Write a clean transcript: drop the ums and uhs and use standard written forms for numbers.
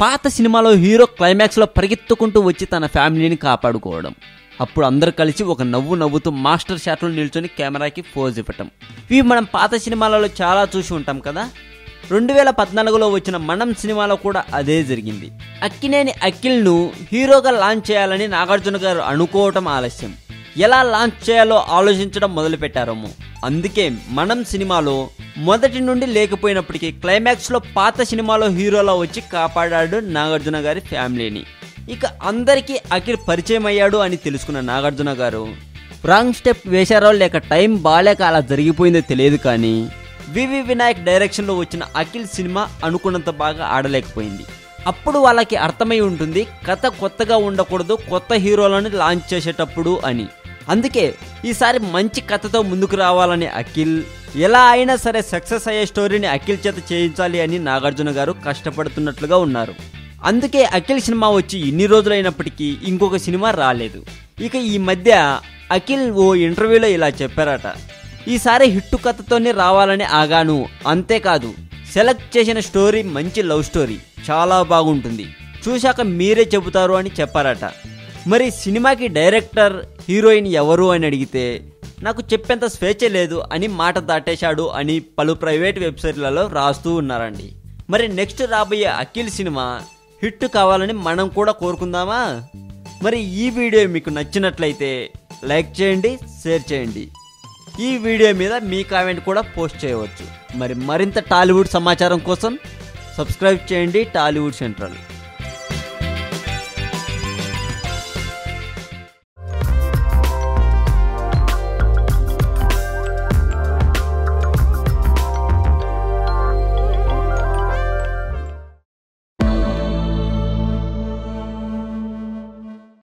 పాత సినిమాలో హీరో క్లైమాక్స్లో పరిగెత్తుకుంటూ వచ్చి తన ఫ్యామిలీని కాపాడుకోవడం, అప్పుడు అందరు కలిసి ఒక నవ్వు నవ్వుతూ మాస్టర్ షాట్లో నిల్చొని కెమెరాకి పోజ్ ఇవ్వటం, ఇవి మనం పాత సినిమాలలో చాలా చూసి ఉంటాం కదా. 2014లో వచ్చిన మనం సినిమాలో కూడా అదే జరిగింది. అక్కినేని అఖిల్ను హీరోగా లాంచ్ చేయాలని నాగార్జున గారు అనుకోవటం ఆలస్యం, ఎలా లాంచ్ చేయాలో ఆలోచించడం మొదలుపెట్టారేమో. అందుకే మనం సినిమాలో మొదటి నుండి లేకపోయినప్పటికీ క్లైమాక్స్లో పాత సినిమాలో హీరోలా వచ్చి కాపాడాడు నాగార్జున గారి ఫ్యామిలీని. ఇక అందరికీ అఖిల్ పరిచయం అయ్యాడు అని తెలుసుకున్న నాగార్జున గారు రాంగ్ స్టెప్ వేశారో లేక టైం బాలేక అలా జరిగిపోయిందో తెలియదు, కానీ వివి వినాయక్ డైరెక్షన్లో వచ్చిన అఖిల్ సినిమా అనుకున్నంత బాగా ఆడలేకపోయింది. అప్పుడు వాళ్ళకి అర్థమై ఉంటుంది కథ కొత్తగా ఉండకూడదు కొత్త హీరోలను లాంచ్ చేసేటప్పుడు అని. అందుకే ఈసారి మంచి కథతో ముందుకు రావాలని అఖిల్ ఎలా అయినా సరే సక్సెస్ అయ్యే స్టోరీని అఖిల్ చేత చేయించాలి అని నాగార్జున గారు కష్టపడుతున్నట్లుగా ఉన్నారు. అందుకే అఖిల్ సినిమా వచ్చి ఇన్ని రోజులైనప్పటికీ ఇంకొక సినిమా రాలేదు. ఇక ఈ మధ్య అఖిల్ ఓ ఇంటర్వ్యూలో ఇలా చెప్పారట, ఈసారి హిట్టు కథతోనే రావాలని ఆగాను, అంతేకాదు సెలెక్ట్ చేసిన స్టోరీ మంచి లవ్ స్టోరీ, చాలా బాగుంటుంది, చూశాక మీరే చెబుతారు అని చెప్పారట. మరి సినిమాకి డైరెక్టర్ హీరోయిన్ ఎవరు అని అడిగితే నాకు చెప్పేంత స్వేచ్ఛ లేదు అని మాట దాటేశాడు అని పలు ప్రైవేట్ వెబ్సైట్లలో రాస్తూ ఉన్నారండి. మరి నెక్స్ట్ రాబోయే అఖిల్ సినిమా హిట్ కావాలని మనం కూడా కోరుకుందామా? మరి ఈ వీడియో మీకు నచ్చినట్లయితే లైక్ చేయండి, షేర్ చేయండి. ఈ వీడియో మీద మీ కామెంట్ కూడా పోస్ట్ చేయవచ్చు. మరి మరింత టాలీవుడ్ సమాచారం కోసం సబ్స్క్రైబ్ చేయండి టాలీవుడ్ సెంట్రల్.